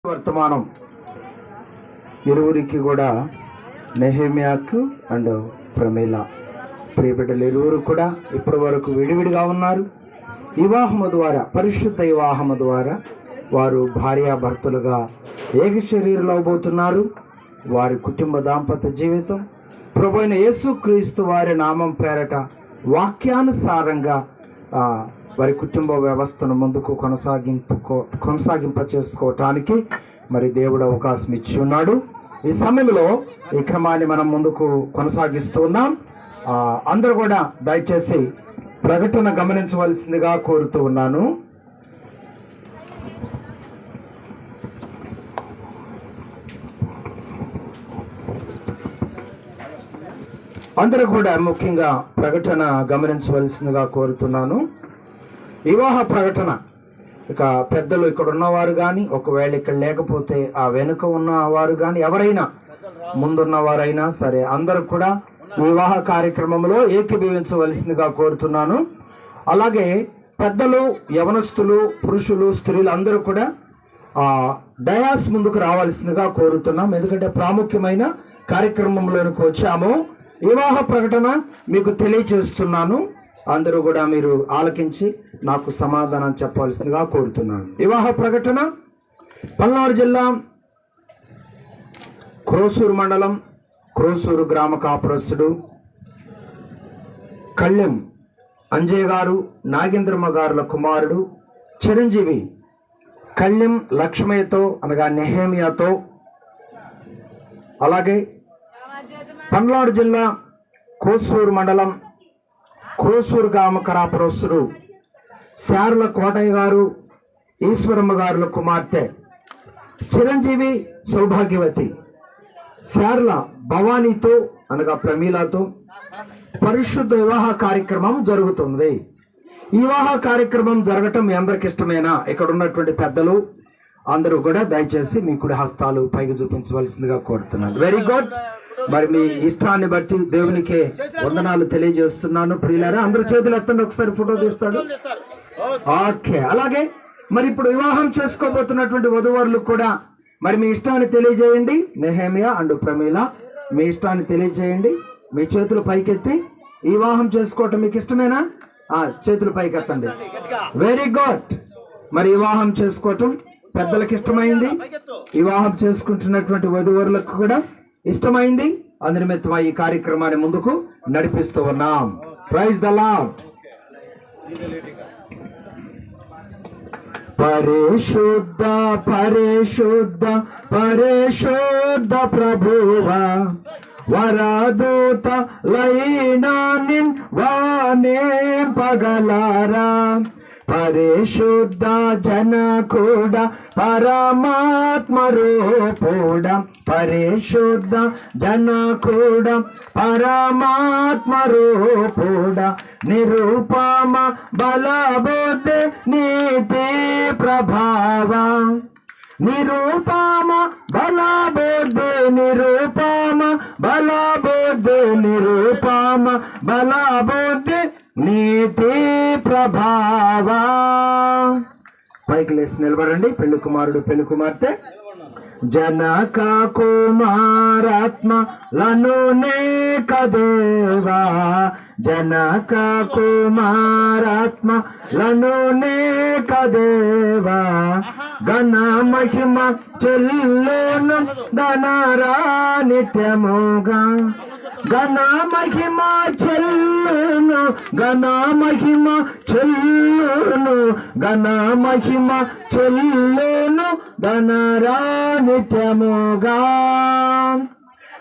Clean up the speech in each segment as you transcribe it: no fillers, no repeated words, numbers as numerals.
వర్తమానం ఇరువురికి కూడా నెహెమ్యాకు అండ్ ప్రమీల ప్రియబిడ్డలు ఇరువురు కూడా ఇప్పటి వరకు విడివిడిగా ఉన్నారు. వివాహము ద్వారా, పరిశుద్ధ వివాహము ద్వారా వారు భార్యాభర్తలుగా ఏక శరీరంలో అవబోతున్నారు. వారి కుటుంబ దాంపత్య జీవితం ప్రభువైన యేసుక్రీస్తు వారి నామం పేరట వాక్యానుసారంగా వారి కుటుంబ వ్యవస్థను ముందుకు కొనసాగింప చేసుకోవటానికి మరి దేవుడు అవకాశం ఇచ్చి ఉన్నాడు. ఈ సమయంలో ఈ క్రమాన్ని మనం ముందుకు కొనసాగిస్తూ ఉన్నాం. అందరూ కూడా దయచేసి ప్రకటన గమనించవలసిందిగా కోరుతూ ఉన్నాను. అందరూ కూడా ముఖ్యంగా ప్రకటన గమనించవలసిందిగా కోరుతున్నాను. వివాహ ప్రకటన. ఇక పెద్దలు ఇక్కడ ఉన్నవారు కానీ, ఒకవేళ ఇక్కడ లేకపోతే ఆ వెనుక ఉన్నవారు కానీ, ఎవరైనా ముందున్నవారైనా సరే అందరూ కూడా వివాహ కార్యక్రమంలో ఏకీభవించవలసిందిగా కోరుతున్నాను. అలాగే పెద్దలు, యవనస్తులు, పురుషులు, స్త్రీలు అందరూ కూడా డయాస్ ముందుకు రావాల్సిందిగా కోరుతున్నాం. ఎందుకంటే ప్రాముఖ్యమైన కార్యక్రమంలోనికి వచ్చాము. వివాహ ప్రకటన మీకు తెలియచేస్తున్నాను. అందరూ కూడా మీరు ఆలకించి నాకు సమాధానం చెప్పాల్సిందిగా కోరుతున్నాను. వివాహ ప్రకటన పల్నాడు జిల్లా క్రోసూరు మండలం క్రోసూరు గ్రామ కాపురస్తుడు కళ్యం అంజయ్య గారు, నాగేంద్రమ్మ గారుల కుమారుడు చిరంజీవి కళ్యం లక్ష్మయ్యతో అనగా నెహేమియాతో, అలాగే పల్నాడు జిల్లా క్రోసూరు మండలం క్రోసూరు గ్రామ కాపురస్తుడు శారుల కోటయ్య గారు, ఈశ్వరమ్మ గారుల కుమార్తె చిరంజీవి సౌభాగ్యవతి శారుల భవానీతో అనగా ప్రమీలతో పరిశుద్ధ వివాహ కార్యక్రమం జరుగుతుంది. ఈ వివాహ కార్యక్రమం జరగటం మీ అందరికి ఇష్టమేనా? ఇక్కడ ఉన్నటువంటి పెద్దలు అందరూ కూడా దయచేసి మీ కుడి హస్తాలు పైకి చూపించవలసిందిగా కోరుతున్నాను. Very good. మరి మీ ఇష్టాన్ని బట్టి దేవునికి వందనాలు తెలియజేస్తున్నాను. ప్రియులారా, అందరూ చేతులు ఎత్తండి, ఒకసారి ఫోటో తీస్తాడు. ఓకే. అలాగే మరి ఇప్పుడు వివాహం చేసుకోబోతున్నటువంటి వధువరులు కూడా మరి మీ ఇష్టాన్ని తెలియజేయండి. నెహేమియా అండ్ ప్రమీల, మీ ఇష్టాన్ని తెలియజేయండి. మీ చేతులు పైకెత్తి వివాహం చేసుకోవటం మీకు ఇష్టమేనా? చేతులు పైకెత్తండి. Very good. మరి వివాహం చేసుకోవటం పెద్దలకు ఇష్టమైంది, వివాహం చేసుకుంటున్నటువంటి వధువరులకు కూడా ఇష్టమైంది. అందునిమిత్తం ఈ కార్యక్రమాన్ని ముందుకు నడిపిస్తూ ఉన్నాం. Praise the Lord. పరిశుద్ధ పరిశుద్ధ పరిశుద్ధ ప్రభువా, వరదూత లైనా నిన్ వానేంపగలారా. పరిశుద్ధ జనకుడ పరమాత్మ రూపుడ, పరిశుద్ధ జనకుడ పరమాత్మ రూపుడ, నిరూపమ బలబుద్ధి నీతి ప్రభావ, నిరూపమ బలబుద్ధి, నిరూపమ బలబుద్ధి, నిరూపమ బలబుద్ధి నీతి ప్రభావ. పైకి లేసి నిలబడండి. పెళ్లి కుమారుడు, పెళ్లి కుమార్తె. జనక కుమారాత్మ లను నేకదేవా, జనక కుమారాత్మ లను నేకదేవా, ఘన మహిమ చెల్లును ధనరా నిత్యముగా, ఘన మహిమ చెల్లును, ఘన మహిమ చెల్లును, ఘన మహిమ చెల్లును ధనరా నిత్యముగా.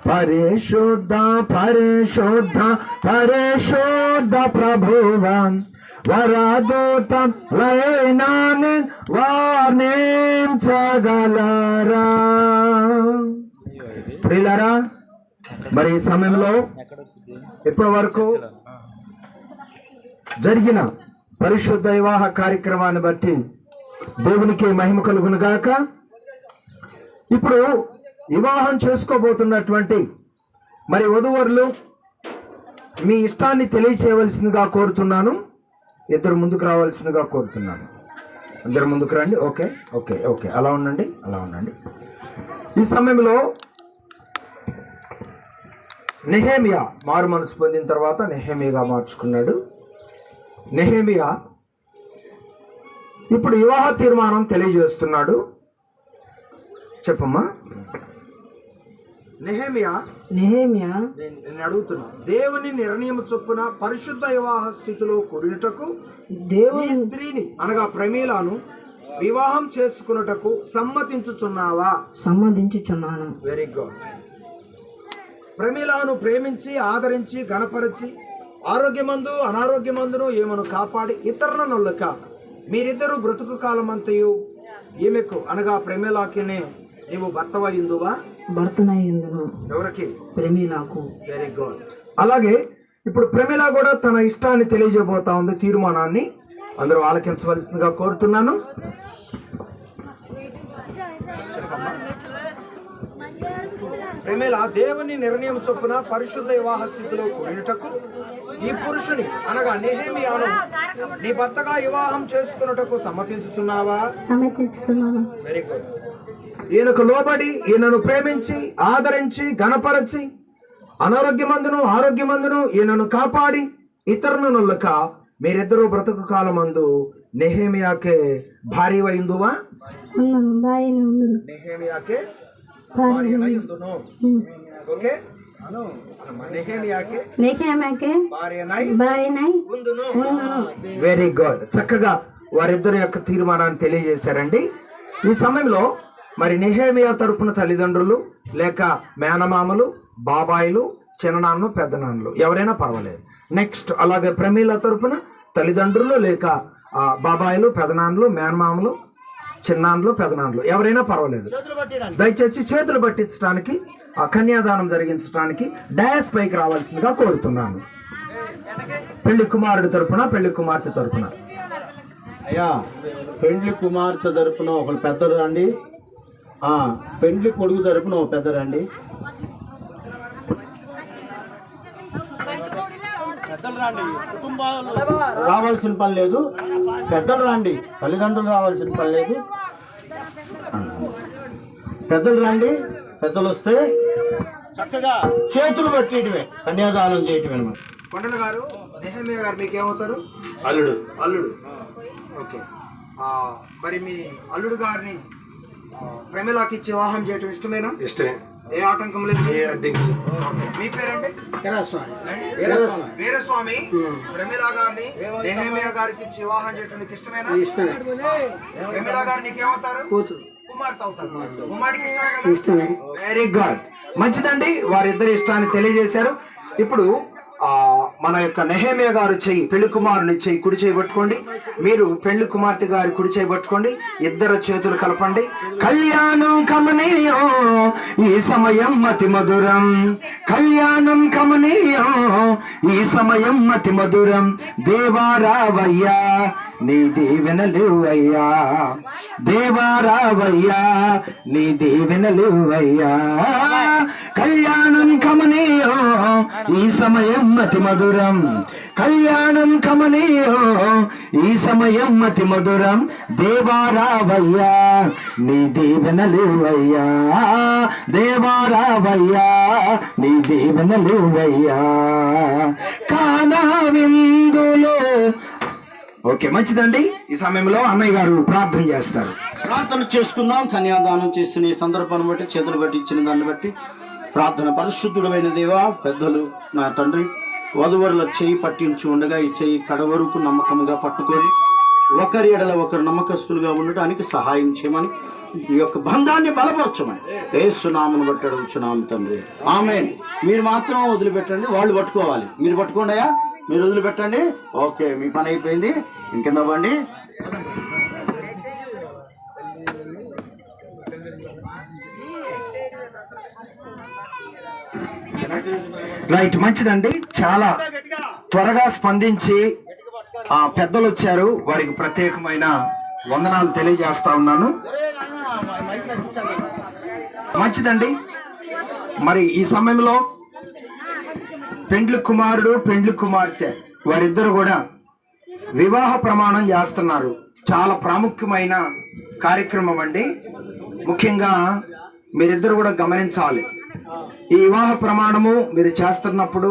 పరిశుద్ధ పరిశుద్ధ పరిశుద్ధ ప్రభువా, వరదూత లైనాని వార్నించగలరా. ప్రియులారా, మరి ఈ సమయంలో ఇప్పటి వరకు జరిగిన పరిశుద్ధ వివాహ కార్యక్రమాన్ని బట్టి దేవునికి మహిమ కలుగును గాక. ఇప్పుడు వివాహం చేసుకోబోతున్నటువంటి మరి వధువరులు మీ ఇష్టాన్ని తెలియచేయవలసిందిగా కోరుతున్నాను. ఇద్దరు ముందుకు రావాల్సిందిగా కోరుతున్నాను. అందరు ముందుకు రండి. ఓకే ఓకే ఓకే, అలా ఉండండి, అలా ఉండండి. ఈ సమయంలో నెహెమియా మారు మనసు పొందిన తర్వాత నెహెమియాగా మార్చుకున్నాడు. నెహెమియా ఇప్పుడు వివాహ తీర్మానం తెలియజేస్తున్నాడు. చెప్పమ్మా. నెహెమియా నేను అడుగుతున్నా, దేవుని నిర్ణయం చొప్పున పరిశుద్ధ వివాహ స్థితిలో కూడినటకు దేవుని స్త్రీని అనగా ప్రమీలాను వివాహం చేసుకున్నటకు సమ్మతించుచున్నావా? సమ్మతించుచున్నాను. Very good. ప్రమీలాను ప్రేమించి ఆదరించి గణపరిచి ఆరోగ్యమందు అనారోగ్యమందును ఏమను కాపాడి ఇతరుల నొల్లక మీరిద్దరూ బ్రతుకు కాలమంతయు ఈమెకు అనగా ప్రమీలాకినే నీవు భర్తవయ్యుందువా? భర్తనయ్యుందును. ఎవరికి? ప్రమీలాకు. Very good. అలాగే ఇప్పుడు ప్రమీల కూడా తన ఇష్టాన్ని తెలియజేయబోతా ఉంది, తీర్మానాన్ని. అందరూ ఆలకించవలసిందిగా కోరుతున్నాను. ప్రమీల దేవుని నిర్ణయం చొప్పున పరిశుద్ధ వివాహ స్థితిలో కూడినటకు ఈ పురుషుని అనగా నెహెమియాను నీ భర్తగా వివాహం చేసుకున్నటకు సమ్మతించుచున్నావా? సమ్మతించుచున్నాను. Very good. ఈయనకు లోబడి ఈయనను ప్రేమించి ఆదరించి గణపరచి అనారోగ్యమందును ఆరోగ్యమందును ఈయనను కాపాడి ఇతరులక మీరిద్దరూ బ్రతుకు కాలమందు నెహెమియాకే భార్యవైందువా? నెహెమియాకే భార్యనైందును. Okay, very good. చక్కగా వారిద్దరి యొక్క తీర్మానాన్ని తెలియజేశారండి. ఈ సమయంలో మరి నెహెమియా తరపున తల్లిదండ్రులు లేక మేనమామలు, బాబాయిలు, చిన్ననాన్నలు, పెద్దనాన్నలు ఎవరైనా పర్వాలేదు. నెక్స్ట్ అలాగే ప్రమీల తరపున తల్లిదండ్రులు లేక బాబాయిలు, పెదనాన్నలు, మేనమామలు, చిన్నాన్నలు, పెదనాన్నలు ఎవరైనా పర్వాలేదు. దయచేసి చేతులు పట్టించడానికి కన్యాదానం జరిగించడానికి డయాస్ పైకి రావాల్సిందిగా కోరుతున్నాను. పెళ్లి కుమారుడి తరపున పెళ్లి కుమార్తె తరపున. అయ్యా, పెండ్లి కుమార్తె తరపున ఒకరు పెద్దలు రండి. పెండ్లి కొడుకు తరపున ఒక పెద్ద రండి. పెద్దలు రండి. కుటుంబాలు రావాల్సిన పని లేదు. పెద్దలు రండి. తల్లిదండ్రులు రావాల్సిన పని లేదు. పెద్దలు రండి. పెద్దలు వస్తే చక్కగా చేతులు పట్టేయటమే, కన్యాదానం చేయటమే అన్నమాట. కొండల గారు, నెహెమియా గారు మీకేమవుతారు? అల్లుడు. అల్లుడు. ఓకే. మరి మీ అల్లుడు గారిని ప్రమీలాకి ఇచ్చి వివాహం చేయటం ఇష్టమేనా? ఇష్టమే. ఏ ఆటంకం లేదు. మీ పేరండి? వీరస్వామి. ప్రమీలా గారిని నెహెమియా గారికి ఇచ్చి వివాహం చేయటం ఇష్టమేనా? ఇష్టమే. ప్రమీలా గారు నీకేమవుతారు? కూతురు. కుమార్తె అవుతారు. కుమార్తెకి ఇష్టమే కదా? Very good. మంచిదండి, వారిద్దరి ఇష్టాన్ని తెలియజేశారు. ఇప్పుడు మన యొక్క నెహెమియా గారు చెయ్యి, పెళ్లి కుమారుని చెయ్యి కుడి చేయి పట్టుకోండి. మీరు పెళ్లి కుమార్తె గారి కుడి చేయి పట్టుకోండి. ఇద్దరు చేతులు కలపండి. కళ్యాణం కమనీయం ఈ సమయం అతి మధురం. కళ్యాణం కమనీయం ఈ సమయం అతి మధురం. దేవారావయ్యా నీ దీవెనలు అయ్యా. దేవారావయ్యా నీ దీవెనలు అయ్యా. కళ్యాణం కమనీయం ఈ సమయం అతి మధురం. కళ్యాణం కమనీయం ఈ సమయం అతి మధురం. దేవారావయ్యా నీ దీవెనలు అయ్యా. దేవారావయ్యా నీ దీవెనలు అయ్యా. కానా విందులో. ఓకే, మంచిదండి. ఈ సమయంలో అన్నయ్య గారు ప్రార్థన చేస్తారు. ప్రార్థన చేసుకుందాం. కన్యాదానం చేసిన ఈ సందర్భాన్ని బట్టి, చేతులు బట్టి ఇచ్చిన దాన్ని బట్టి ప్రార్థన. పరిశుద్ధుడమైన దేవా, పెద్దలు నా తండ్రి వధువరుల చేయి పట్టించి ఉండగా ఈ చేయి కడవరకు నమ్మకంగా పట్టుకొని ఒకరి ఎడల ఒకరు నమ్మకస్తులుగా ఉండడానికి సహాయం చేయమని, ఈ యొక్క బంధాన్ని బలపరచమని యేసునామమును బట్టి అడుగుచున్నాము తండ్రి. ఆమేన్. మీరు మాత్రం వదిలిపెట్టండి, వాళ్ళు పట్టుకోవాలి. మీరు పట్టుకోండి అయ్యా, మీరు వదిలిపెట్టండి. ఓకే, మీ పని అయిపోయింది. ఇంకెంత బండి. రైట్, మంచిదండి. చాలా త్వరగా స్పందించి పెద్దలు వచ్చారు, వారికి ప్రత్యేకమైన వందనాలు తెలియజేస్తా ఉన్నాను. మంచిదండి. మరి ఈ సమయంలో పెండ్లి కుమారుడు పెండ్లి కుమార్తె వారిద్దరు కూడా వివాహ ప్రమాణం చేస్తున్నారు. చాలా ప్రాముఖ్యమైన కార్యక్రమం అండి. ముఖ్యంగా మీరిద్దరు కూడా గమనించాలి. ఈ వివాహ ప్రమాణము మీరు చేస్తున్నప్పుడు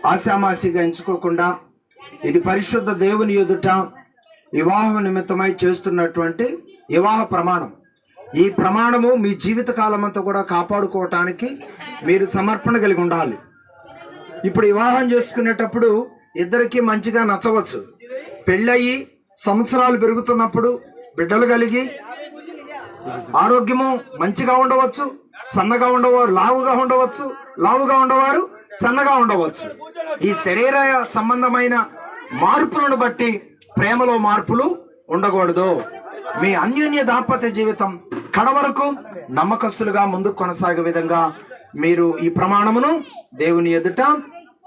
ఆశామాసిగా ఎంచుకోకుండా ఇది పరిశుద్ధ దేవుని ఎదుట వివాహం నిమిత్తమై చేస్తున్నటువంటి వివాహ ప్రమాణం. ఈ ప్రమాణము మీ జీవిత కాలం అంతా కూడా కాపాడుకోవటానికి మీరు సమర్పణ కలిగి ఉండాలి. ఇప్పుడు వివాహం చేసుకునేటప్పుడు ఇద్దరికి మంచిగా నచ్చవచ్చు. పెళ్ళయి సంవత్సరాలు పెరుగుతున్నప్పుడు బిడ్డలు కలిగి ఆరోగ్యము మంచిగా ఉండవచ్చు, సన్నగా ఉండవారు లావుగా ఉండవచ్చు, లావుగా ఉండవారు సన్నగా ఉండవచ్చు. ఈ శరీర సంబంధమైన మార్పులను బట్టి ప్రేమలో మార్పులు ఉండకూడదు. మీ అన్యోన్య దాంపత్య జీవితం కడవరకు నమ్మకస్తులుగా ముందుకు కొనసాగే విధంగా మీరు ఈ ప్రమాణమును దేవుని ఎదుట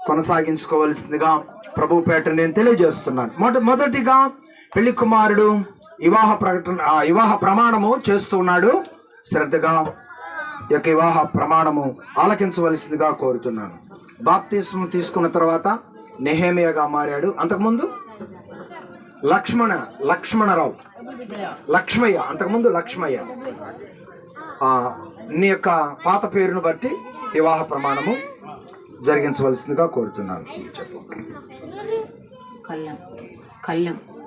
కొనసాగించుకోవలసిందిగా ప్రభు పేట నేను తెలియజేస్తున్నాను. మొదటిగా పెళ్లి కుమారుడు వివాహ ప్రమాణము చేస్తున్నాడు. శ్రద్ధగా ఈ యొక్క వివాహ ప్రమాణము ఆలకించవలసిందిగా కోరుతున్నాను. బాప్తిస్మం తీసుకున్న తర్వాత నెహెమియాగా మారాడు. అంతకుముందు లక్ష్మయ్య అంతకుముందు లక్ష్మయ్య. నీ యొక్క పాత పేరును బట్టి వివాహ ప్రమాణము జరిగించవలసిందిగా కోరుతున్నాను. చెప్పు.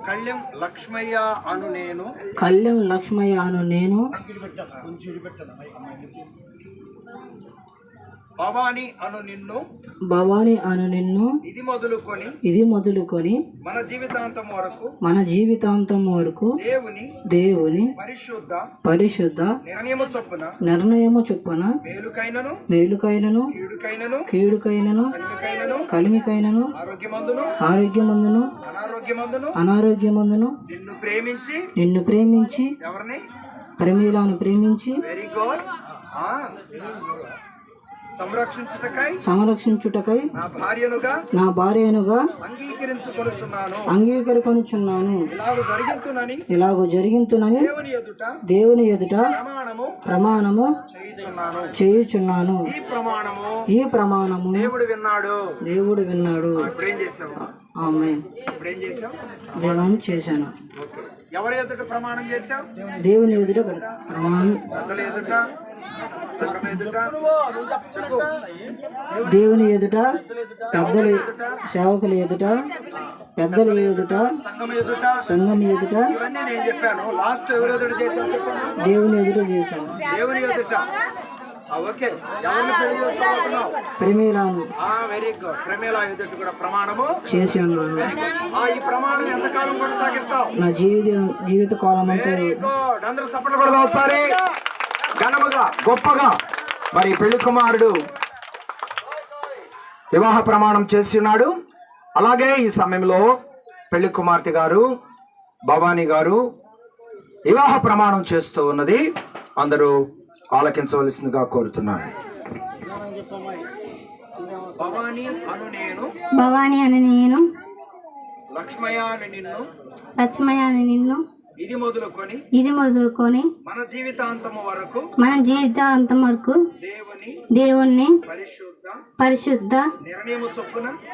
కళ్యం లక్ష్మయ్య అను నేను. కళ్యం లక్ష్మయ్య అను నేను. భవాని అను నిన్ను. భవాని అను నిన్ను. ఇది మొదలుకొని మన జీవితాంతం వరకు దేవుని పరిశుద్ధ నిర్ణయము చొప్పున మేలుకైనను కీడుకైనను కలిమికైనను ఆరోగ్యమందును అనారోగ్యమందును నిన్ను ప్రేమించి ప్రమీలాను ప్రేమించి సంరక్షించుటకై నా భార్యనుగా అంగీకరించుకొనుచున్నాను. ఇలాగూ జరిగింతునని దేవుని ఎదుట ప్రమాణము చేయుచున్నాను. ఈ ప్రమాణము దేవుడు విన్నాడు. ఆమేన్. దేవుని చేశాను. ఎవరి ఎదుట ప్రమాణం చేశావు? దేవుని ఎదుట ప్రమాణం. దేవుని ఎదుట పెద్దల సేవకుల ఎదుట పెద్దల ఎదుట సంఘం ఎదుట దేవుని ఎదుట చేశాను. ప్రమేలాను చేసి ఉన్నాను. నా జీవిత కాలం అంతా. అందరూ సపోర్ట్ కూడా ఒకసారి ఘనముగా గొప్పగా. మరి పెళ్లి కుమారుడు వివాహ ప్రమాణం చేస్తున్నాడు. అలాగే ఈ సమయంలో పెళ్లి కుమార్తె గారు భవానీ గారు వివాహ ప్రమాణం చేస్తూ ఉన్నది. అందరూ ఆలకించవలసిందిగా కోరుతున్నాను. భవాని అని నేను. లక్ష్మయ్య అని నిన్ను. ఇది మొదలుకొని మన జీవితాంతం వరకు దేవుణ్ణి పరిశుద్ధ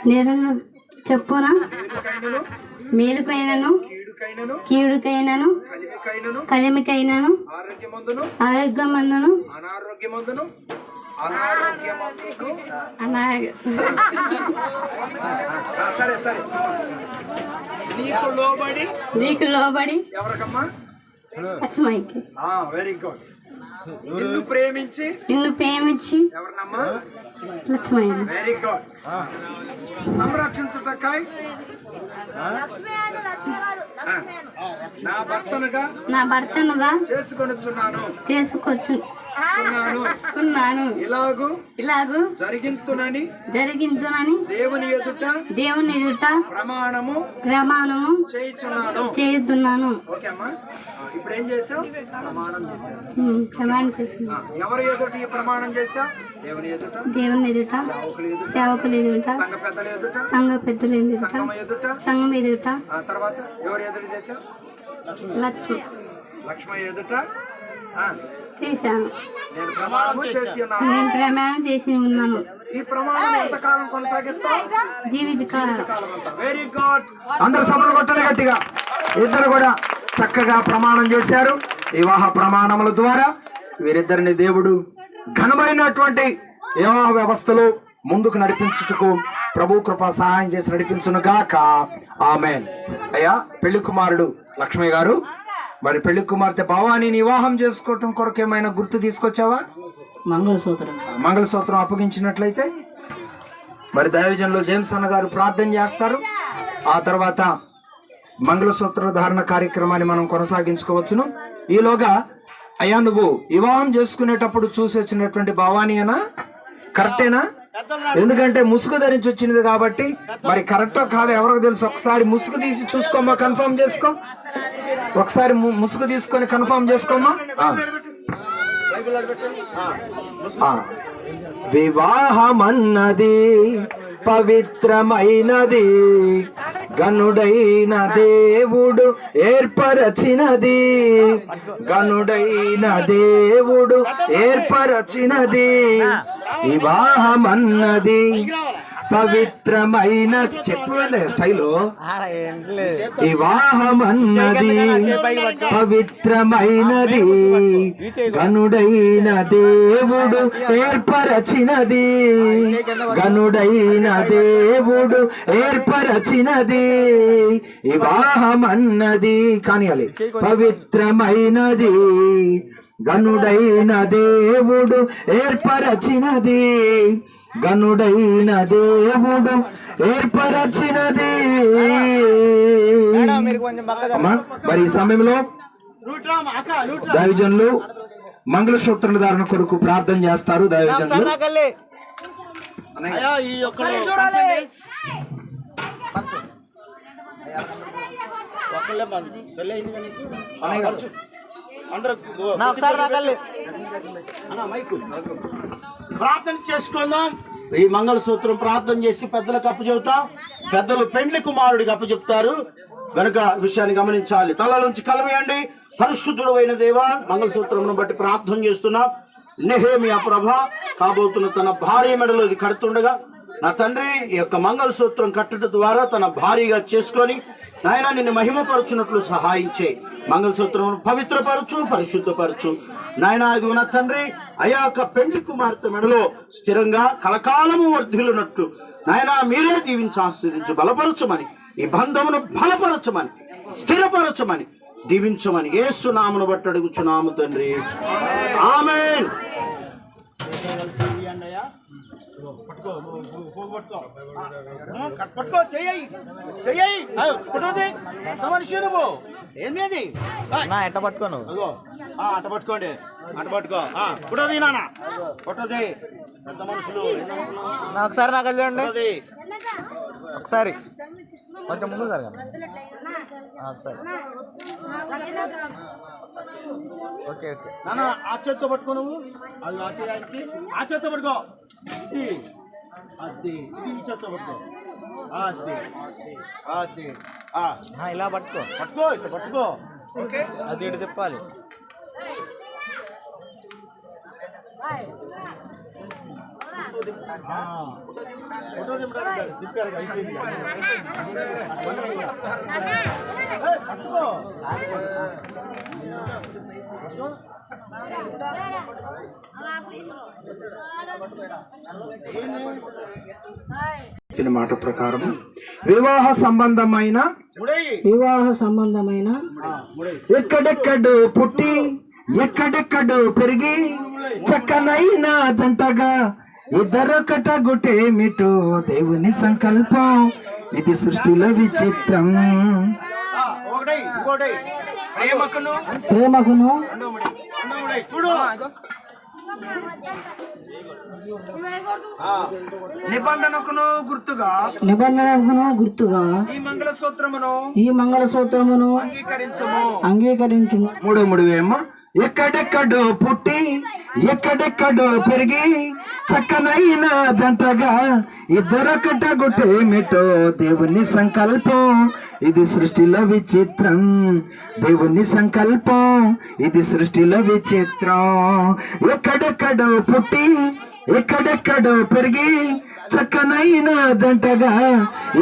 నిర్ణయం చొప్పున మేలుకైనను కీడుకైనను కలిమికైనను ఆరోగ్యమందును నీకు లోబడి ఎవరికమ్మా? లక్ష్మయ్యకి. Very good. నిన్ను ప్రేమించి ఎవరినమ్మా? లక్ష్మయ్య. Very good. సంరక్షించుటకై నా భర్తనుగా చేసుకొనుచున్నాను. ఇలాగు జరిగింతునని దేవుని ఎదుట ప్రమాణము చేయుచున్నాను. ఓకే అమ్మా. ఇప్పుడు ఏం చేసావు? ప్రమాణం చేసావు. ఎవరి ఎదుట ఈ ప్రమాణం చేసావు? దేవుని ఎదుట సేవకుల ఎదుట సంఘ పెద్దల ఎదుట సంఘం ఎదుట. తర్వాత ఎవరి ఎదుట చేసావు? లక్ష్మయ్య ఎదుట చేశాను. నేను ప్రమాణం చేసి ఉన్నాను. ఈ ప్రమాణం ఎంతకాలం కొనసాగిస్తావు? జీవితకాలం. Very good. అందరు సభలు కొట్టండి గట్టిగా. ఇద్దరు కూడా చక్కగా ప్రమాణం చేశారు. వివాహ ప్రమాణముల ద్వారా వీరిద్దరిని దేవుడు ఘనమైనటువంటి వివాహ వ్యవస్థలో ముందుకు నడిపించుటకు ప్రభు కృప సహాయం చేసి నడిపించును గాక. ఆమేన్. అయ్యా పెళ్లి కుమారుడు లక్ష్మయ్య గారు, మరి పెళ్లి కుమార్తె భవానీని వివాహం చేసుకోవటం కొరకు ఏమైనా గుర్తు తీసుకొచ్చావా? మంగళసూత్రం. మంగళసూత్రం అప్పగించినట్లయితే మరి దైవజనులు జేమ్స్ అన్న గారు ప్రార్థన చేస్తారు. ఆ తర్వాత మంగళసూత్ర ధారణ కార్యక్రమాన్ని మనం కొనసాగించుకోవచ్చును. ఈలోగా అయ్యా నువ్వు వివాహం చేసుకునేటప్పుడు చూసి వచ్చినటువంటి భవానీ అనా కరెక్టేనా? ఎందుకంటే ముసుగు ధరించి వచ్చినది కాబట్టి మరి కరెక్టో కాదో ఎవరికి తెలుసు. ఒకసారి ముసుగు తీసి చూసుకోమ్మా, కన్ఫర్మ్ చేసుకో. ఒకసారి ముసుగు తీసుకొని కన్ఫర్మ్ చేసుకోమ్మా. వివాహమన్నది పవిత్రమైనది, గనుడైన దేవుడు ఏర్పరచినది, గనుడైన దేవుడు ఏర్పరచినది. వివాహమన్నది పవిత్రమైన చెప్పండి స్టైలు. వివాహమన్నది పవిత్రమైనది, గనుడైన దేవుడు ఏర్పరచినది, గనుడైన దేవుడు ఏర్పరచినది. వివాహమన్నది కానియాలి పవిత్రమైనది, గనుడైన దేవుడు ఏర్పరచినది, గనుడైన దేవుడు ఏర్పరచినది. మరి ఈ సమయంలో దైవజనులు మంగళసూత్రుల ధారణ కొరకు ప్రార్థన చేస్తారు. దైవజనులు ప్రార్థన చేసుకుందాం. ఈ మంగళసూత్రం ప్రార్థన చేసి పెద్దలకు అప్పచెబుతాం. పెద్దలు పెండ్లి కుమారుడికి అప్పచెప్తారు గనుక విషయాన్ని గమనించాలి. తలలోంచి కలవేయండి. పరిశుద్ధుడు అయిన దేవా, మంగళసూత్రం బట్టి ప్రార్థన చేస్తున్నాం. నెహెమియా ప్రభ కాబోతున్న తన భార్య మెడలో ఇది కడుతుండగా నా తండ్రి ఈ యొక్క మంగళసూత్రం కట్టుట ద్వారా తన భార్యగా చేసుకొని నాయన నిన్ను మహిమపరచున్నట్లు సహాయం చేయి. మంగళసూత్రం పవిత్రపరచు, పరిశుద్ధపరచు నాయన. ఇది నా తండ్రి అయా యొక్క పెండ్లి కుమార్తె మెడలో స్థిరంగా కలకాలము వర్ధిల్లునట్లు నాయన మీరే దీవించి ఆశీర్వదించు, బలపరచమని, ఈ బంధమును బలపరచమని, స్థిరపరచమని, దీవించమని యేసు నామమును బట్టి అడుగుచున్నాము తండ్రి. ఆమేన్. పట్టుకో చెయ్యి మనిషి నువ్వు ఏమేది ఎట్ట పట్టుకోను అట్ట పట్టుకోండి, అట్ట పట్టుకో పుట్టది నాన్న పుట్టది. పెద్ద మనుషులు ఒకసారి నాకు వెళ్ళండి, ఒకసారి కొంచెం ముందు జరగండి ఒకసారి. ఓకే ఓకే నాన్న ఆ చేత్తో పట్టుకో, నువ్వు అది ఆ చేయానికి ఆ చేత్తో పట్టుకో, ఇది అది ఇది ఈ చేత్తో పట్టుకో, అది అది ఇలా పట్టుకో పట్టుకో ఇట్లా పట్టుకో. ఓకే అది ఇటు తిప్పాలి. మాట ప్రకారం వివాహ సంబంధమైన ఎక్కడెక్కడో పుట్టి ఎక్కడెక్కడో పెరిగి చక్కనైన జంటగా ఇద్దరొకటగుటేమిటో దేవుని సంకల్పం, ఇది సృష్టిలో విచిత్రం. ప్రేమకును నిబంధనకును గుర్తుగా ఈ మంగళసూత్రమును అంగీకరించుము. మూడు వేమో ఎక్కడెక్కడో పుట్టి ఎక్కడెక్కడో పెరిగి చక్కనైన జంటగా ఇద్దరొకటగుటేమిటో దేవుని సంకల్పం, ఇది సృష్టిలో విచిత్రం. దేవుని సంకల్పం, ఇది సృష్టిలో విచిత్రం. ఎక్కడెక్కడో పుట్టి ఎక్కడెక్కడో పెరిగి చక్కనైన జంటగా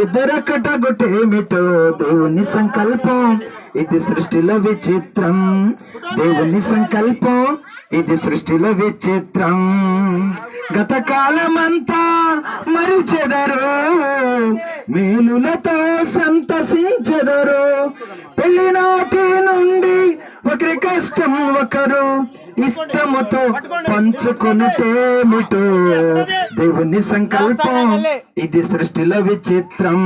ఇద్దరొక్కటొకటేమిటో దేవుని సంకల్పం, ఇది సృష్టిలో విచిత్రం. దేవుని సంకల్పం, ఇది సృష్టిలో విచిత్రం. గతకాలమంతా మరిచెదరు, మేలులతో సంతసించెదరు. పెళ్లినాటి నుండి ఒకరి కష్టం ఒకరు ఇష్టముతో పంచుకొనుటేమిటో దేవుని సంకల్పం, ఇది సృష్టిలో విచిత్రం.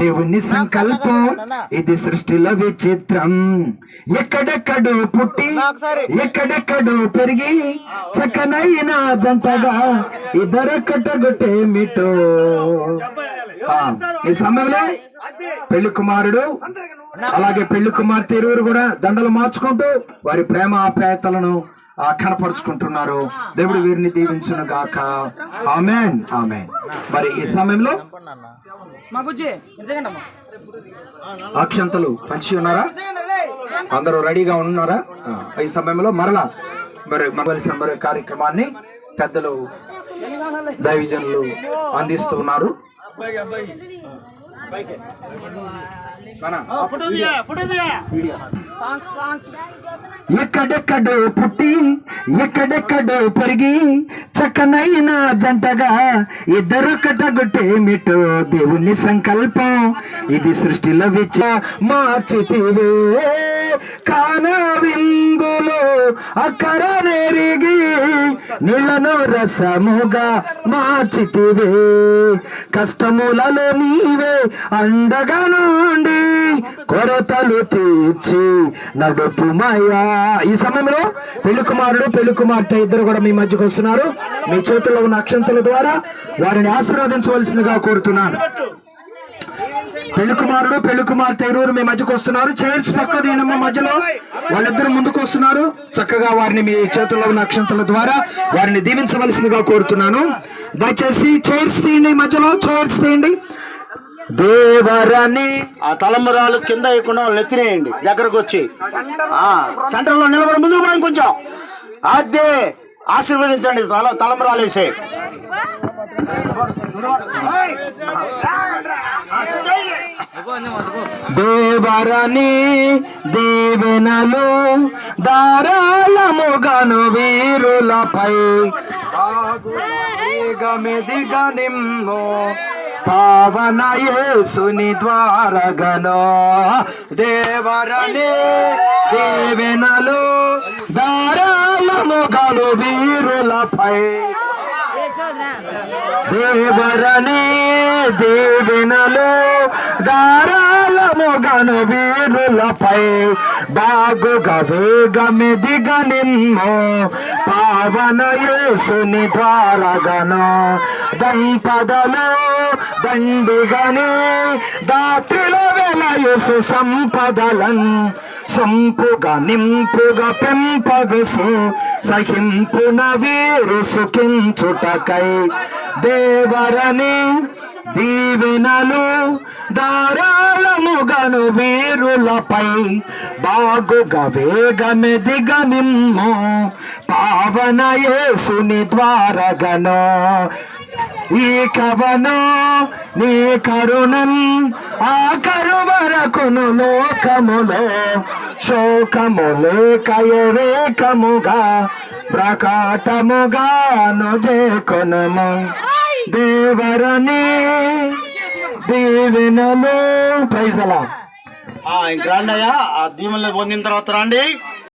దేవుని సంకల్పం, ఇది సృష్టిలో విచిత్రం. ఎక్కడెక్కడో పుట్టి ఎక్కడెక్కడో పెరిగి చక్కనైన జంటగా ఇద్దరొక్కటొకటేమిటో. ఈ సమయంలో పెళ్లి కుమారుడు అలాగే పెళ్లి కుమార్తె ఇరువురు కూడా దండలు మార్చుకుంటూ వారి ప్రేమ ఆప్యాయతలను కనపరుచుకుంటున్నారు. దేవుడు వీరిని దీవించును గాక. ఆమేన్, ఆమేన్. మరి ఈ సమయంలో అక్షంతలు పంచి ఉన్నారా? అందరూ రెడీగా ఉన్నారా? ఈ సమయంలో మరలా మరి కార్యక్రమాన్ని పెద్దలు దైవజనులు అందిస్తూ ఉన్నారు. ఎక్కడెక్కడో పుట్టి ఎక్కడెక్కడో పెరిగి చక్కనైన జంటగా ఇద్దరొక్కటొకటేమిటో దేవుని సంకల్పం, ఇది సృష్టిలో మార్చితివే కాన విందులో అక్కర నెరిగి నీళ్లను రసముగా మార్చితివే. కష్టములలో నీవే అండగా నుండి కొరతలు తీర్చి నడుపుమయ్యా. ఈ సమయంలో పెళ్లి కుమారుడు పెళ్లి కుమార్తె ఇద్దరు కూడా మీ మధ్యకు వస్తున్నారు. మీ చేతుల్లో ఉన్న అక్షంతల ద్వారా వారిని ఆశీర్వదించవలసిందిగా కోరుతున్నాను. పెళ్లి కుమారుడు పెళ్లి కుమార్తె ఇరువురు మీ మధ్యకు వస్తున్నారు. చైర్స్ పక్క దీనమ్మ మధ్యలో వాళ్ళిద్దరు ముందుకు వస్తున్నారు. చక్కగా వారిని మీ చేతుల్లో ఉన్న అక్షంతల ద్వారా వారిని దీవించవలసిందిగా కోరుతున్నాను. దయచేసి చైర్స్ తీయండి, మధ్యలో చైర్స్ తీయండి. దేవరాని ఆ తలంబరాలు కింద వేయకుండా వాళ్ళు ఎత్తినేయండి. దగ్గరకు వచ్చి సెంటర్ లో నిలబడి ముందుకు పోయి కొంచెం అదే ఆశీర్వదించండి. తలంబరాలు వేసే దేవరాని దీవెనలు ధారాళముగాను వీరులపై మెదిగా నిమ్ము పావన యేసుని ద్వారగనో. దేవరనే దీవెనలు ధారాళముగాను వీరులపై, దేవరనే దీవెనలు ధారాళముగాను వీరులపై బాగుగా వేగమెదిగా నిమ్ము పావన యేసుని ద్వారగనో. దంపదలు దండిగని దాత్రిలో వెలయుసు సంపదలన్ సంపుగా నింపుగా పెంపగసు సహింపున వీరు సుఖించుటకై దేవరని దీవెనలు ధారాళముగాను వీరులపై బాగుగా వేగమెదిగా నిమ్ము పావన యేసుని ద్వారగనో. ఈ కవను నీ కరుణం ఆఖరు వరకును లోకములో శోకములే కయవేకముగా ప్రకాటముగాను చేకొనము. దేవరని దీవెనలు. ప్రైజ్ అలా. ఇంక రండి అయ్యా. ఆ దీవెనలు పొందిన తర్వాత రండి.